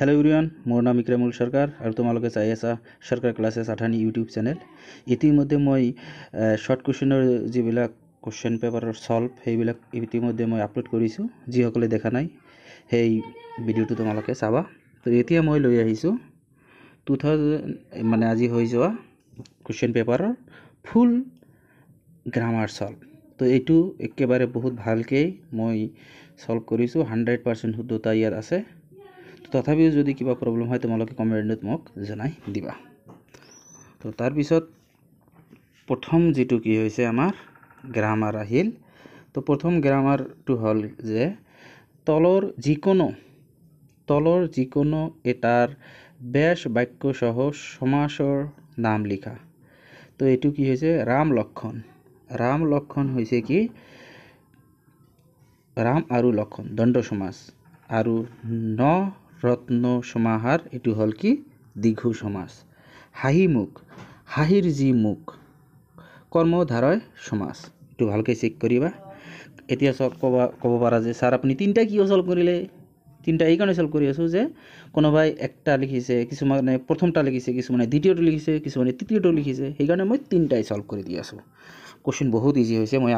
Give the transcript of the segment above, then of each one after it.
Hello everyone, मोर नाम इक्रामुल सरकार और तुम्हारे चाई आसा सरकार क्लासेस आठानी यूट्यूब चैनल। इतिमध्ये मैं शर्ट कुवेश्चनर जिबिलाक कुवेश्चन पेपर सल्व সেইবিলাক ইতিমধ্যে मैं আপলোড কৰিছোঁ। যিসকলে দেখা নাই সেই ভিডিঅ'টো তোমালোকে চাবা। তো এতিয়া মই লৈ আহিছোঁ 2000 মানে আজি হৈ যোৱা কুৱেশ্যন পেপাৰৰ ফুল গ্ৰামাৰ সল্ভ। তো এইটো একেবাৰে বহুত ভালকৈ মই সল্ভ কৰিছোঁ। 100% শুদ্ধতা ইয়াত আছে। তথাপিও যদি কিবা প্ৰব্লেম হয় তোমালোকে কমেণ্টত মোক জনাই দিবা। তো তাৰপিছত প্ৰথম যেটো কি হৈছে আমাৰ গ্ৰামাৰ আহিল। তো প্ৰথম গ্ৰামাৰটো হ'ল যে তলৰ যিকোনো এটাৰ বেশ বাক্য সহ সমাসৰ নাম লিখা। তো এইটো কি হৈছে ৰাম লক্ষণ হৈছে কি ৰাম আৰু লক্ষণ দণ্ড সমাস আৰু ৰত্ন সমাহাৰ এটো হল কি দীঘু সমাস। হাহিৰ যি মুখ কৰ্মধাৰয় সমাস। এটো ভালকে চেক কৰিবা। এতিয়া সব ক'ব পাৰা যে স্যাৰ আপনি তিনটা কি সলভ কৰিলে? তিনটা এই কাৰণে সলভ কৰি আছো যে কোনোবাই একটা লিখিছে, কিছুমানে প্ৰথমটা লিখিছে, কিছুমানে দ্বিতীয়টো লিখিছে, কিছুমানে তৃতীয়টো লিখিছে। সেইকাৰণে মই তিনটাই সলভ কৰি দি আছো। কোশ্চেন বহুত ইজি হৈছে। মই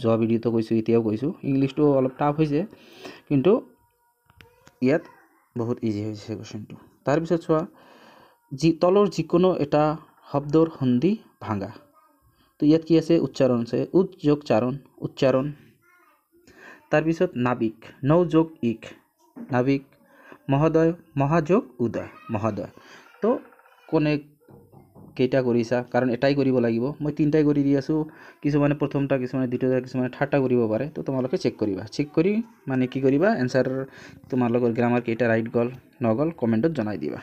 যোৱা ভিডিঅ'টো কৈছোঁ, এতিয়াও কৈছোঁ। ইংলিশটো অলপ টাফ হৈছে, কিন্তু ইয়াত বহুত ইজি হৈছে কোশ্চেনটো। তাৰপিছত চোৱা তলৰ যিকোনো এটা শব্দৰ সন্ধি ভাঙা। তো ইয়াত কি আছে উচ্চাৰণ আছে, উৎ যোগ চাৰণ উচ্চাৰণ। তাৰপিছত নাবিক নৌ যোগ ইক নাবিক। মহোদয় মহাযোগ উদয় মহোদয়। তো কোনে কেইটা কৰিছা, কাৰণ এটাই কৰিব লাগিব। মই তিনটাই কৰি দি আছোঁ। কিছুমানে প্ৰথমটা, কিছুমানে দ্বিতীয়টা, কিছুমানে থাৰ্ডটা কৰিব পাৰে। তো তোমালোকে চেক কৰিবা। চেক কৰি মানে কি কৰিবা, এনসাৰ তোমালোকৰ গ্ৰামাৰ কেইটা ৰাইট গ'ল নগ'ল কমেণ্টত জনাই দিবা।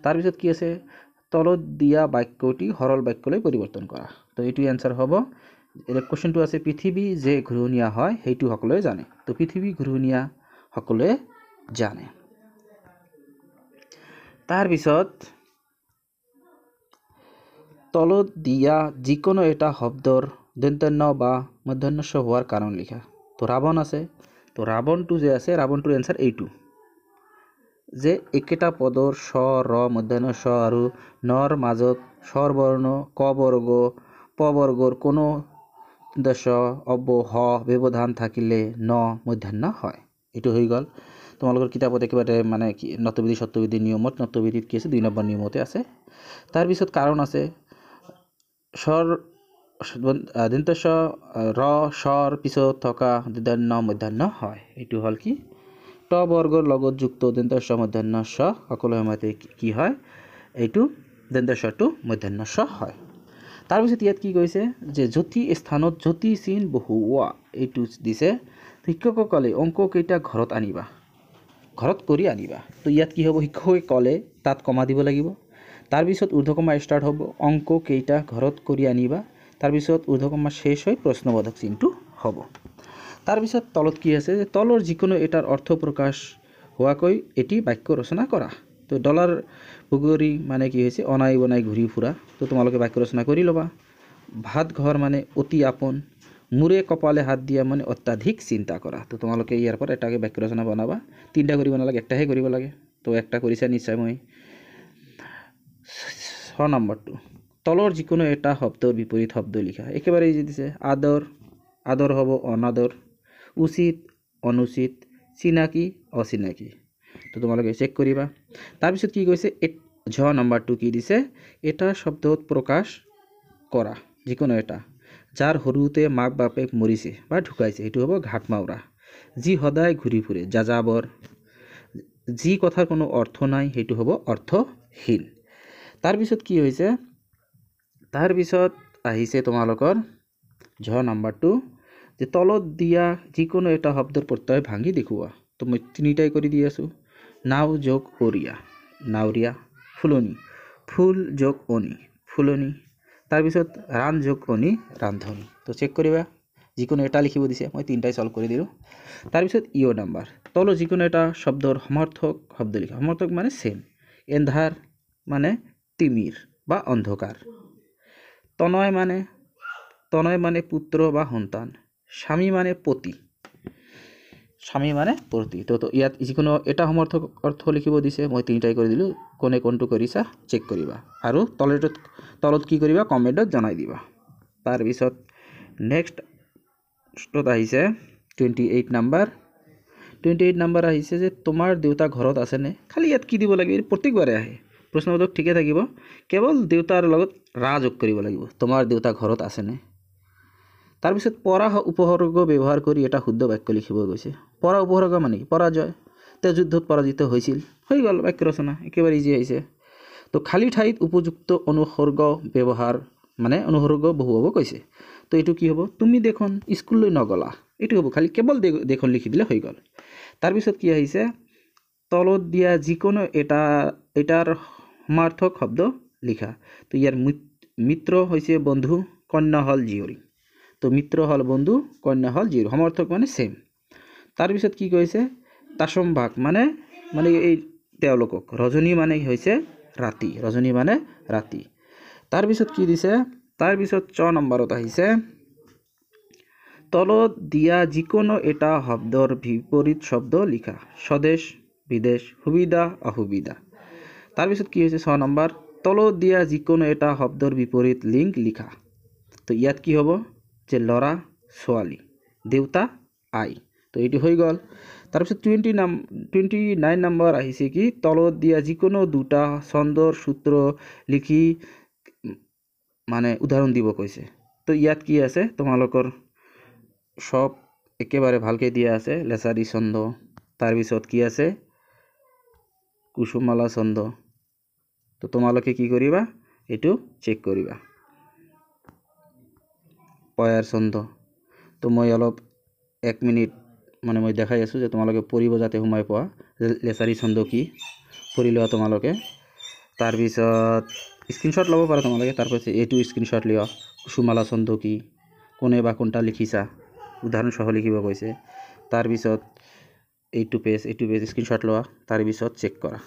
তাৰপিছত কি আছে তলত দিয়া বাক্যটি সৰল বাক্যলৈ পৰিৱৰ্তন কৰা। তো এইটো এনসাৰ হ'ব। কোশ্চেনটো আছে পৃথিৱী যে ঘূৰণীয়া হয় সেইটো সকলোৱে জানে। তো পৃথিৱী ঘূৰণীয়া সকলোৱে জানে। তাৰপিছত তলত দিয়া যিকোনো এটা শব্দৰ দন্ত্য বা মূৰ্ধন্য ষ হোৱাৰ কাৰণ লিখা। তো ৰাৱণ আছে। তো ৰাৱণটো যে আছে, ৰাৱণটোৰ এনসাৰ এইটো যে একেটা পদৰ স ৰ মূৰ্ধন্য ষ আৰু নৰ মাজত স্বৰবৰ্ণ ক বৰ্গ প বৰ্গৰ কোনো দশ অব্যয় হ ব্যৱধান থাকিলে ন মূৰ্ধন্য হয়। এইটো হৈ গ'ল। তোমালোকৰ কিতাপত একেবাৰে মানে কি নত্যবিধি সত্যবিধি নিয়মত, নত্যবিধিত কি আছে 2 নম্বৰ নিয়মতে আছে। তাৰপিছত কাৰণ আছে স্বৰ দন্ত্য স ৰ স্বৰ পিছত থকা দন্ত্য মূৰ্ধন্য হয়। এইটো হ'ল কি ট বৰ্গৰ লগত যুক্ত দন্ত্য স মূৰ্ধন্য স সকলো সময়তে কি হয়, এইটো দন্ত্য সটো মূৰ্ধন্য স হয়। তাৰপিছত ইয়াত কি কৈছে যে জ্যোতি স্থানত জ্যোতি চিন বহুওৱা এইটো দিছে। শিক্ষকসকলে অংক কেইটা ঘৰত কৰি আনিবা। তো ইয়াত কি হ'ব, শিক্ষকে ক'লে তাত কমা দিব লাগিব। তাৰপিছত ঊৰ্ধ্বকমা ষ্টাৰ্ট হ'ব, অংক কেইটা ঘৰত কৰি আনিবা। তাৰপিছত ঊৰ্ধ্বকমা শেষ হৈ প্ৰশ্নবোধক চিনটো হ'ব। তাৰপিছত তলত কি আছে যে তলৰ যিকোনো এটাৰ অৰ্থ প্ৰকাশ হোৱাকৈ এটি বাক্য ৰচনা কৰা। তো ডলাৰ বগৰী মানে কি হৈছে অনাই বনাই ঘূৰি ফুৰা। তো তোমালোকে বাক্য ৰচনা কৰি ল'বা। ভাত ঘৰ মানে অতি আপন। মূৰে কপালে হাত দিয়া মানে অত্যাধিক চিন্তা কৰা। তো তোমালোকে ইয়াৰ পৰা এটাকে বাক্য ৰচনা বনাবা। তিনটা কৰিব নালাগে, একটাহে কৰিব লাগে। তো একটা কৰিছা নিশ্চয়। মই 6 নম্বৰটো তলৰ যিকোনো এটা শব্দৰ বিপৰীত শব্দ লিখা। একেবাৰে ইজি দিছে। আদৰ হ'ব অনাদৰ, উচিত অনুচিত, চিনাকি অচিনাকি। তো তোমালোকে চেক কৰিবা। তাৰপিছত কি কৈছে ঝ নম্বৰটো কি দিছে, এটা শব্দত প্ৰকাশ কৰা যিকোনো এটা যাৰ সৰুতে মাক বাপেক মৰিছে বা ঢুকাইছে, সেইটো হ'ব ঘাটমাউৰা। যি সদায় ঘূৰি ফুৰে যাযাবৰ। যি কথাৰ কোনো অৰ্থ নাই সেইটো হ'ব অৰ্থহীন। তাৰপিছত কি হৈছে, তাৰপিছত আহিছে তোমালোকৰ ঝ নম্বৰটো যে তলত দিয়া যিকোনো এটা শব্দৰ প্ৰত্যয় ভাঙি দেখুওৱা। তো মই তিনিটাই কৰি দি আছোঁ। নাও যোগ অৰিয়া নাৱৰীয়া, ফুলনি ফুল যোগ অনি ফুলনি। তাৰপিছত ৰান যোগ অনি ৰান্ধনি। তো চেক কৰিবা। যিকোনো এটা লিখিব দিছে, মই তিনটাই সলভ কৰি দিলোঁ। তাৰপিছত ইও নাম্বাৰ তলৰ যিকোনো এটা শব্দৰ সমাৰ্থক শব্দ লিখা। সমাৰ্থক মানে সেম। এন্ধাৰ মানে তিমিৰ বা অন্ধকাৰ। তনয় মানে পুত্ৰ বা সন্তান। স্বামী মানে পতি। স্বামী মানে পতি তো ইয়াত যিকোনো এটা সমৰ্থক অৰ্থ লিখিব দিছে মই তিনিটাই কৰি দিলোঁ কোনে কোনটো কৰিছা চেক কৰিবা আৰু তলত কি কৰিবা কমেণ্টত জনাই দিবা তাৰপিছত নেক্সটত আহিছে 28 নাম্বাৰ আহিছে যে তোমাৰ দেউতা ঘৰত আছেনে খালি ইয়াত কি দিব লাগিব প্ৰত্যেকবাৰে আহে প্ৰশ্নবোধক ঠিকে থাকিব কেৱল দেউতাৰ লগত ৰা যোগ কৰিব লাগিব তোমাৰ দেউতা ঘৰত আছেনে তাৰপিছত পৰা উপসৰ্গ ব্যৱহাৰ কৰি এটা শুদ্ধ বাক্য লিখিব গৈছে পৰা উপসৰ্গ মানে পৰাজয় তেওঁ যুদ্ধত পৰাজিত হৈছিল হৈ গ'ল বাক্য ৰচনা একেবাৰে ইজি আহিছে তো খালী ঠাইত উপযুক্ত অনুসৰ্গ ব্যৱহাৰ মানে অনুসৰ্গ বহুৱাব কৈছে তো এইটো কি হ'ব তুমি দেখোন স্কুললৈ নগলা এইটো হ'ব খালি কেৱল দেখোন লিখি দিলে হৈ গ'ল তাৰপিছত কি আহিছে তলত দিয়া যিকোনো এটাৰ সমাৰ্থক শব্দ লিখা তো ইয়াৰ মিত্ৰ হৈছে বন্ধু কন্যা হল জীয়ৰী তো মিত্ৰ হল বন্ধু কন্যা হল জীয়ৰী সমাৰ্থক মানে সেম তাৰপিছত কি কৈছে তাচম্ভাগ মানে এই তেওঁলোকক ৰজনী মানে হৈছে ৰাতি তাৰপিছত কি দিছে তাৰপিছত 6 নম্বৰত আহিছে তলত দিয়া যিকোনো এটা শব্দৰ বিপৰীত শব্দ লিখা স্বদেশ বিদেশ সুবিধা অসুবিধা তাৰপিছত কি হৈছে 6 নম্বৰ তলত দিয়া যিকোনো এটা শব্দৰ বিপৰীত লিংক লিখা তো ইয়াত কি হ'ব যে লৰা ছোৱালী দেউতা আই তো এইটো হৈ গ'ল তাৰপিছত 29 নম্বৰ আহিছে কি তলত দিয়া যিকোনো দুটা ছন্দৰ সূত্ৰ লিখি মানে উদাহৰণ দিব কৈছে তো ইয়াত কি আছে তোমালোকৰ সব একেবাৰে ভালকৈ দিয়া আছে লেছাৰী ছন্দ তাৰপিছত কি আছে কুসুমালা ছন্দ তো তোমালোকে কি কৰিবা এইটো চেক কৰিবা পয়াৰ ছন্দ তো মই অলপ 1 মিনিট মানে মই দেখাই আছোঁ যে তোমালোকে পঢ়িব যাতে সোমাই পোৱা লেছাৰী ছন্দ কি পঢ়ি লোৱা তোমালোকে তাৰপিছত স্ক্ৰীনশ্বট ল'ব পাৰা তোমালোকে তাৰপিছত এইটো স্ক্ৰীনশ্বট লিয়া কুসুমালা ছন্দ কি কোনে বা কোনটা লিখিছা উদাহৰণ সহ লিখিব কৈছে তাৰপিছত এইটো পেজ স্ক্ৰীনশ্বট লোৱা তাৰপিছত চেক কৰা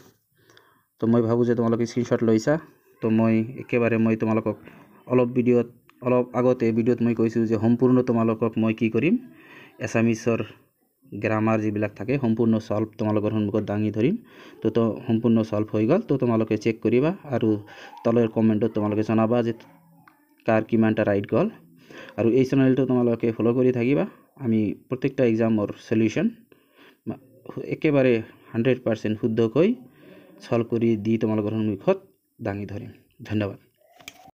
তো মই ভাবোঁ যে তোমালোকে স্ক্ৰীনশ্বট লৈছা তো মই তোমালোকক অলপ আগতে ভিডিঅ'ত মই কৈছোঁ যে সম্পূৰ্ণ তোমালোকক মই কি কৰিম এছামিছৰ গ্ৰামাৰ যিবিলাক থাকে সম্পূৰ্ণ সলভ তোমালোকৰ সন্মুখত দাঙি ধৰিম তো সম্পূৰ্ণ সলভ হৈ গ'ল তো তোমালোকে চেক কৰিবা আৰু তলৰ কমেণ্টত তোমালোকে জনাবা যে কাৰ কিমানটা ৰাইট গ'ল আৰু এই চেনেলটো তোমালোকে ফলো কৰি থাকিবা আমি প্ৰত্যেকটা এক্সামৰ সলিউশন একেবাৰে 100% শুদ্ধকৈ সলভ কৰি দি তোমালোকৰ সন্মুখত দাঙি ধৰিম ধন্যবাদ